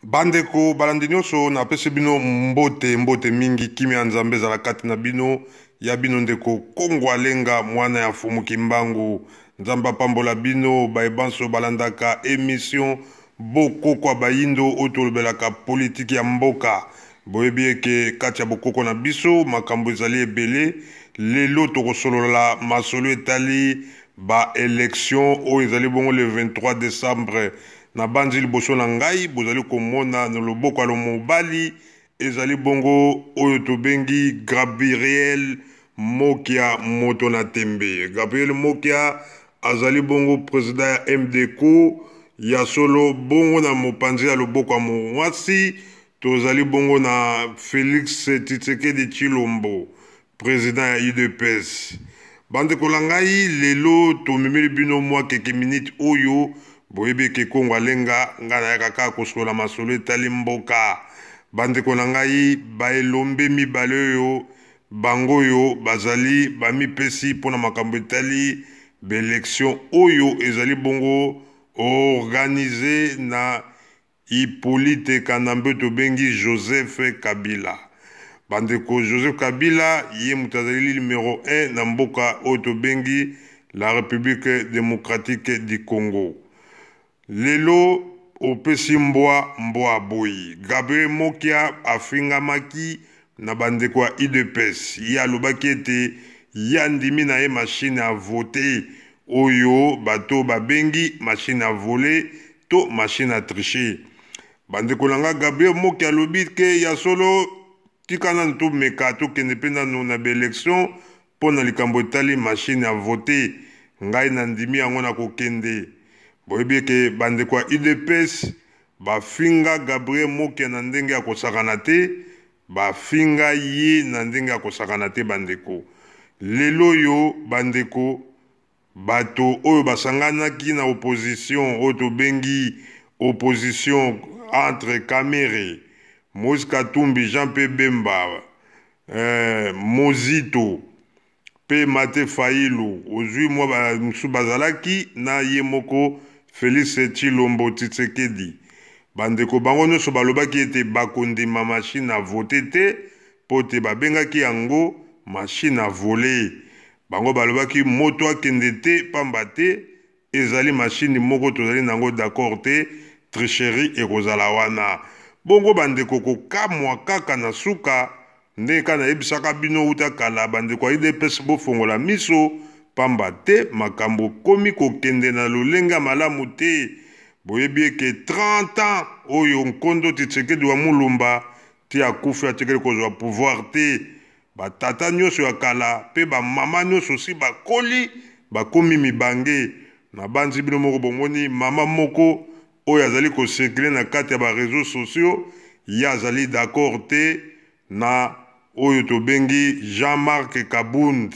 Bandeko balandi nyonso napesi bino mbote mingi kimi ya nzambe ezala kati na bino ya bino ndeko Kongo Alenga mwana ya Fumu Kimbangu. Nzambe apambola bino bayebanso balandaka émission bokoko bayindo oyo tolobelaka politiki ya mboka. Boyebi eke kati ya bokoko na biso makambo ezali ebele. Lelo tokosolola masolo etali ba élection oyo ezali bongo le 23 décembre. Na bandi liboso na ngai bozali komona na loboko ya mobali ezali bongo oyo tobengi Gabriel Mokia moto na tembe. Gabriel Mokia azali bongo président ya MDCO ya solo bongo na mopanzi ya loboko ya mwasi tozali bongo na Félix Tshisekedi Tshilombo président ya UDPS. Bandeko na ngai lelo tomemeli bino mwa keke minute oyo boyebi ke Kongo Alenga nga nayaka kaka kosola masolo etali mboka. Bandeko na ngai baelombe mibale oyo bango oyo bazali bamipesi mpona makambo etali baélection oyo ezali bongo organize na Hippolyte Kanambe tobengi Joseph Kabila. Bandeko Joseph Kabila ye moto azali numéro 1 na mboka oyo tobengi la République démocratique du Congo. Lelo opesi mbwa boyi. Gabriel Mokia afingamaki na bandeko ya UDPS. Ye alobaki ete ya ndimi na ye machine à voter oyo bato babengi machine à voler to machine à tricher. Bandeko nanga Gabriel Mokia alobi ke ya solo tikana nto meka to kende pena no na élection pona likambo etali machine à voter. Ngai na ndimi yango na kokende. Boyebi ke bandeko ya UDPS bafinga Gabriel Mokia na ndenge ya kosakana te, bafinga ye na ndenge ya kosakana te bandeko. Lelo yo bandeko bato oyo basanganaki na opposition oyo tobengi opposition entre Kamere, Moïse Katumbi, Jean-Pierre Bemba, Mozito pe Mate Fayulu ozwi mwa musu bazalaki na ye moko Félix Tshilombo Tshisekedi. Bandeko bango nyonso balobaki ete bakondima machine à voter te po te babengaki yango machine à voler. Bango balobaki moto akende te pamba te ezali machine moko tozali nango d'accord te tricherie ekozala wana. Bongo bandeko kokamwa kaka na suka nde kana yebisaka bino uta kala bandeko ya UDPS bofongola miso pamba te makambo komi kokende na lolenga malamu te. Boyebi eke 30 ans oyo nkondo Tshisekedi wa mulumba ti akufi atekeli kozwa pouvoir te. Batata nyonso ya kala pe bamama nyonso si bakoli bakomi mibange. Na banzi bino moko bomoni mama moko oyo azali kosekile na kati ya bareseau sociaux ye azali d'accord te na oyo tobengi Jean-Marc Kabund.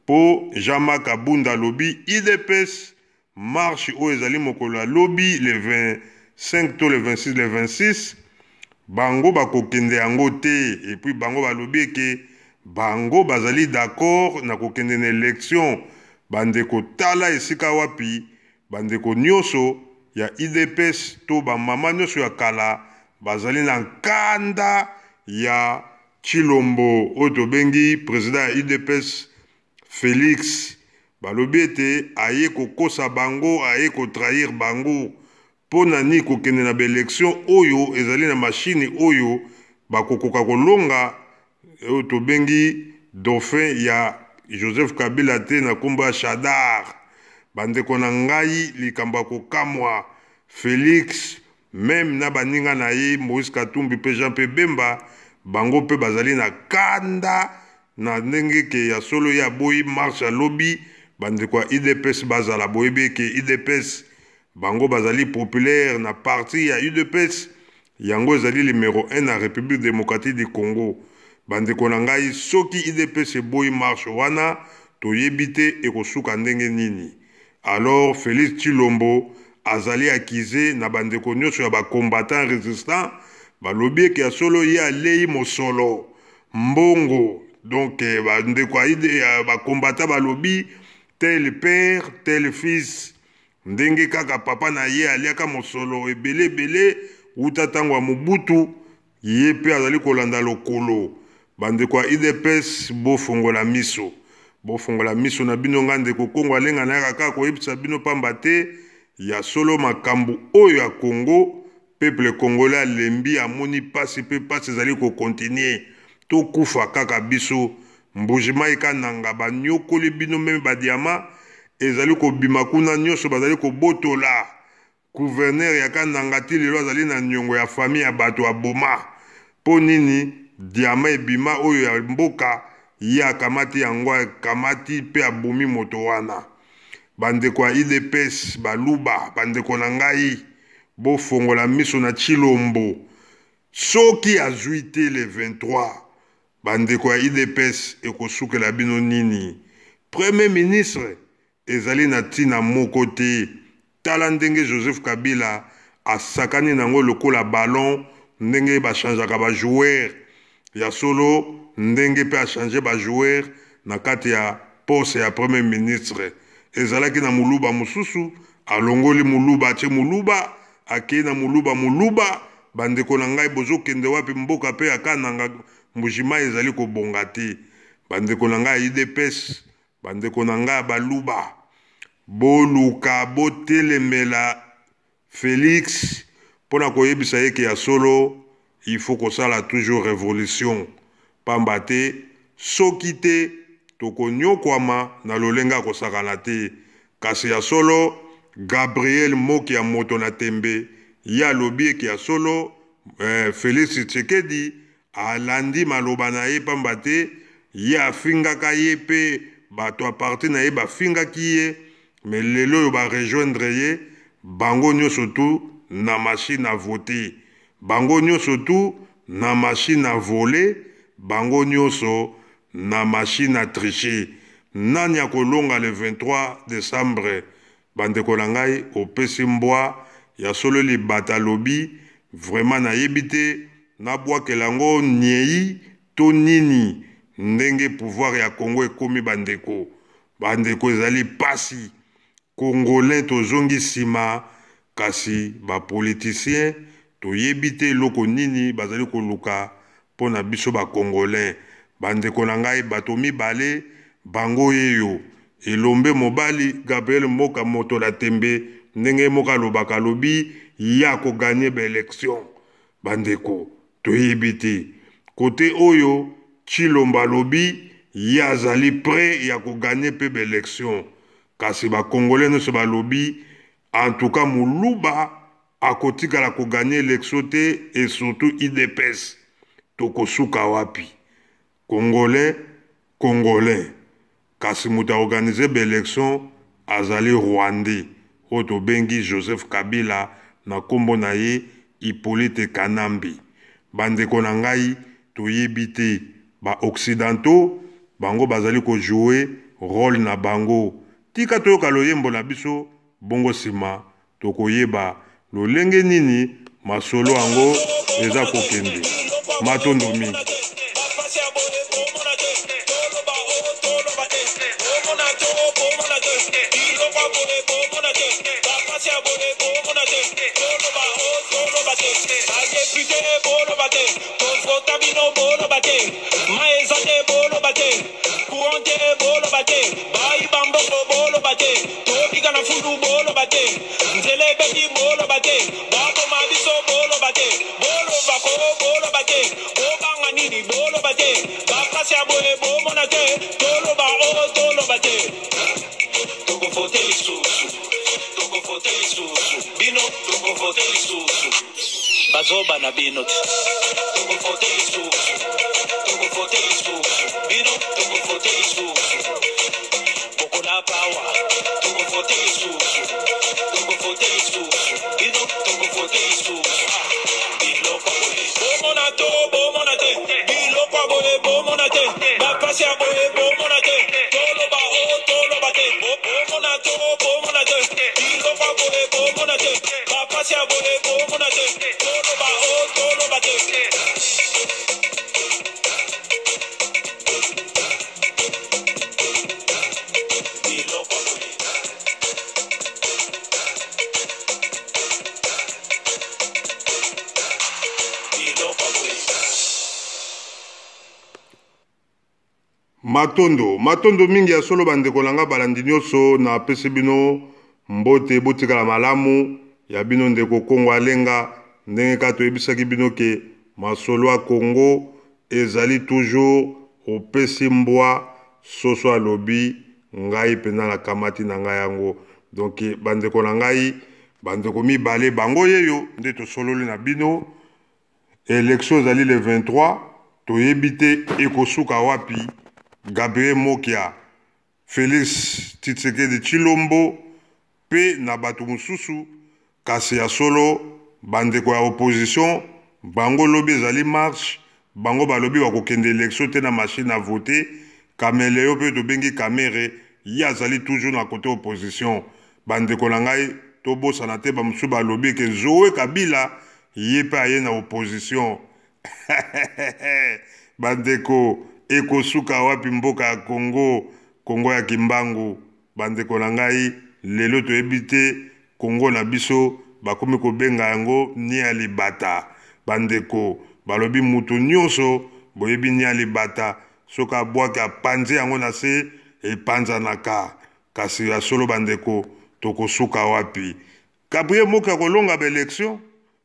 Po Jean-Marc Kabund alobi UDPS marche oyo ezali mokolo alobi le 25 to le 26 le 26 bango bakokende yango te. Et puis bango balobi eke bango bazali d'accord na kokende na élection. Bandeko tala esika wapi bandeko nyonso ya UDPS to bamama nyonso ya kala bazali na nkanda ya Tshilombo oyo tobengi président ya UDPS Félix. Balobi ete aye kokosa bango aye kotrahir bango pona ni kokende na baélection oyo ezali na machine oyo bakokoka kolonga oyo tobengi dauphin ya Joseph Kabila te na kombo ya Shadar. Bandeko na ngai likambo ya kokamwa Félix même na baninga na ye Moïse Katumbi pe Jean-Pierre Bemba bango pe bazali na kanda na ndenge ke ya solo ya boyi marche ya lobby. Bandeko ya UDPS bazala boyebi ke UDPS bango bazali populaire na parti ya UDPS yango ezali numéro 1 na République démocratique du Congo. Bandeko na ngai soki UDPS eboyi marche wana toyebi te ekosuka ndenge nini. Alors Félix Tshilombo azali akize na bandeko nyonso ya bakombatant résistant balobi ke ya solo ye alei mosolo mbongo. Donc bandeko ya bakombatant balobi tel père tel fils ndenge kaka papa na ye aliaka mosolo ebele uta tango ya Mobutu ye pe azali kolanda lokolo bandeko ya IDPS bofongola miso na bino nga ndeko Kongo alenga na kaka koyebisa bino pamba te ya solo makambo oyo ya Congo peuple congolais alembi amoni pasi pe pasi ezali kokontinue tokufa kaka biso mbujima ekananga banyokoli bino meme badiama ezali kobima kuna nyonso bazali kobotola gouverneur ya kananga ti lelo azali na nyongo ya famille ya bato ya boma po nini diama ebima oyo ya mboka ye akamati yango akamati mpe abomi moto wana bandeko ya IDPS baluba bandeko na ngai bofongola miso na Tshilombo soki azwi te le 23 bandeko ya IDPS ekosukela bino nini premier ministre ezali na ntina moko te tala ndenge Joseph Kabila asakani nango lokola ballon ndenge bachangeaka bajoueur ya solo ndenge pe achange bajoueur na kati ya poste ya premier ministre ezalaki na muluba mosusu alongoli muluba atie muluba akei na muluba bandeko na ngai bozokende wapi mboka pe akananga mbujima ezali kobonga te bandeko na ngai IDPS bandeko na ngai baluba boluka botelemela Félix pona koyebisa yeke ya solo il faut kosala toujours révolution pamba te soki te tokonyokwama na lolenga kosakana te kasi ya solo Gabriel Moki ya moto na tembe ya lobi eke ya solo Félix Tshisekedi alandi maloba na ye pamba te ye afingaka ye pe bato a parti na ye bafingaki ye me lelo oyo barejoindre ye bango nyonso tu na machine à voter bango nyonso tu na machine à voler bango nyonso na machine à tricher nani akolonga le 23 décembre bandeko na ngai opesi mbwa ya solo libata lobi vraiment nayebi te nabwakela yango niei to nini ndenge pouvoir ya Congo ekomi bandeko ezali pasi congolais tozongi nsima kasi bapoliticien toyebi te eloko nini bazali koluka mpo na biso bacongolais bandeko na ngai bato mibale bango yeyo elombe mobali Gabriel Moka moto la tembe ndenge moka alobaka alobi ya koganye baélection bandeko toyebi te kote oyo Tshilombo alobi ya azali prêt ya koganye mpe baélection kasi bacongolais nyonso balobi en tout cas muluba akotikala koganye élection te et surtout IDPS tokosuka wapi congolais kasi moto aorganize baélection azali rwandais oyo tobengi Joseph Kabila na nkombo na ye Hippolyte Kanambi bandeko na ngai toyebi te baoccidentaux bango bazali kojoue rôle na bango tika toyoka loyembo na biso bongo nsima tokoyeba lolenge nini masolo yango eza kokende matondo mingi bazoba na bino tokofote lisusu bino tokofote lisusu bokola pawa tokofote lisusu bino tokofote lisusu biloko bomona te biloko bomona te bapasi ya bomona te toloba te bomona te biloko bomona te bapasi ya bomona te toloba te matondo mingi ya solo bandeko nanga balandi nyonso na apesi bino mbote botikala malamu ya bino ndeko Kongo alenga ndenge ka toyebisaki bino ke masolo ya Kongo ezali toujours opesi mbwa soso alobi ngai pena na kamati na ngai yango. Donc bandeko na ngai bandeko mibale bango yeyo nde tosololi na bino. Élection ezali le 23 toyebite ekosuka wapi Gabriel Mokia, Félix Tshisekedi Tshilombo pe na bato mususu kasi ya solo bandeko ya opposition bango lobi ezali marche bango balobi bakokende élection te na machine à voter kameleyo pe tobengi kamere ye azali toujours na côté opposition. Bandeko na ngai tobosana te bamususu balobi ke Zoe Kabila ye pe aye na opposition. Bandeko ekosuka wapi mboka ya Kongo ya Kimbangu. Bandeko na ngai lelo toyebi te Kongo na biso bakomi kobenga yango ni ya libata. Bandeko balobi mutu nyonso boyebi ni ya libata soka abwaki apanzi yango na se epanzanaka kasi ya solo bandeko tokosuka wapi. Gabriel Mokia kolonga ba élection.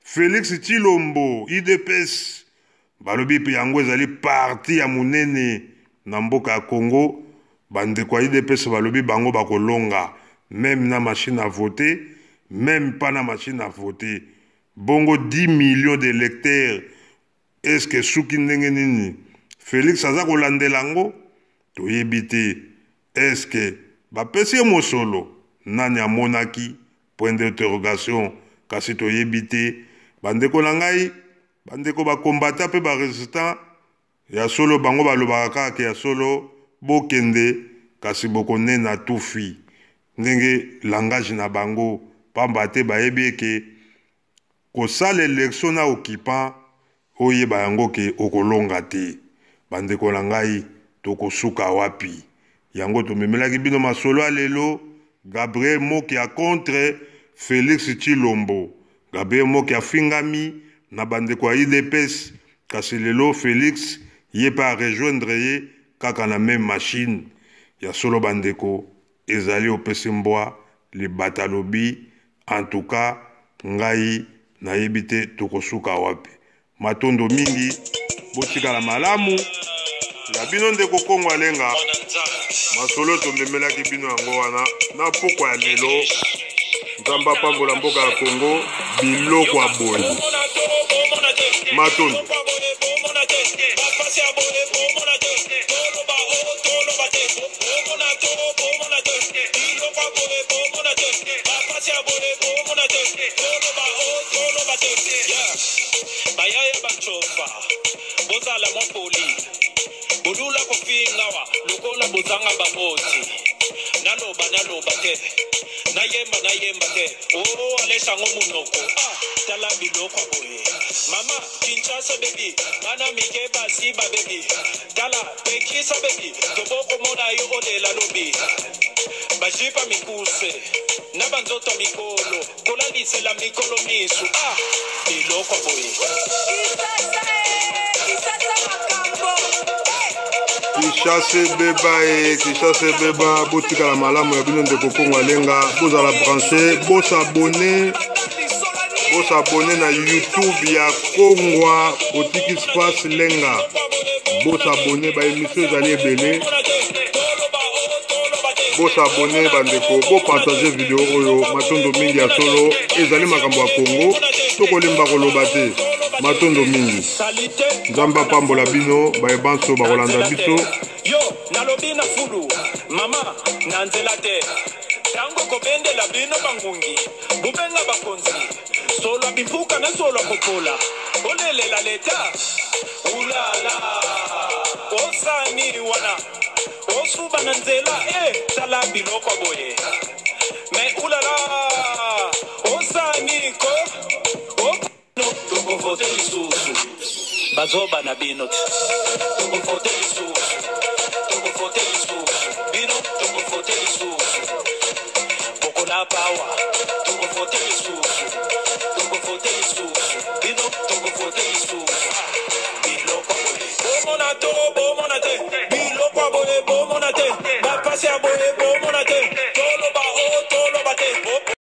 Félix Tshilombo IDPS balobi pe yango ezali parti ya munene na mboka ya Kongo. Bandeko ya IDPS balobi bango bakolonga même na machine à voter, même pas na machine à voter. Bongo 10 millions d'électeurs. Est-ce que suki ndenge nini Félix aza kolandela ngo toyebi te. Est-ce que bapesi ye mosolo nani amonaki point d'interrogation kasi toyebi te. Bandeko na ngai bandeko bakombata pe baresistant ya solo bango balobaka kaka ya solo bokende kasi bokonena tufi ndenge langage na bango pamba te bayebi eke kosala élection na occupant oyeba yango ke okolonga te. Bandeko na ngai tokosuka wapi yango tomemelaki bino masolo alelo. Gabriel Mokia contre Félix Tshilombo. Gabriel Mokia fingami na bandeko ya IDPS kasi lelo Félix ye pa rejoindre ye kaka na même machine ya solo. Bandeko ezali opesi mbwa libata lobi. En tout cas ngai nayebi te tokosuka wapi. Matondo mingi botikala malamu ya bino ndeko Kongo alenga masolo tomemelaki bino yango wana na pokwa ya lelo. Nzamba pambola mboka ya Kongo biloko aboyi matondo bayaya bachofa bozala mopoli budula kofingawa lukola bozanga baboti naloba te nayemba te alesha ngomunoko tala biloko boye mama Kinshasa baby mana mike basiba baby tala pekisa baby toboko mona yo olela lobi bajipa mikuse na banzoto mikolo kolalisela mikolo misu biloko boye Kishase beba botikala malamu ya bino ndeko Kongo alenga bozala branché bosabone na YouTube ya Kongwa otiki space lenga bosabone ba émission ezali ebele bosabone bandeko bopartage video oyo matondo mingi ya solo ezali makambo ya Kongo tokolimba koloba te matondo mingi. Nzamba pambola bino bayebanso bakolanda biso yo nalobi na fulu mama na nzela te tango kobendela bino bangungi bubenga bakonzi solo bimpuka na solo kopola olelela leta ulala osani wana osuba na nzela tala biloko boye me ulala osani ko tokovote lisusu bazoba na bino tokovote lisusu bino tokovote lisusu bokola pawa tokovote lisusu bino tokovote lisusu biloko boye bomona te biloko boye bomona te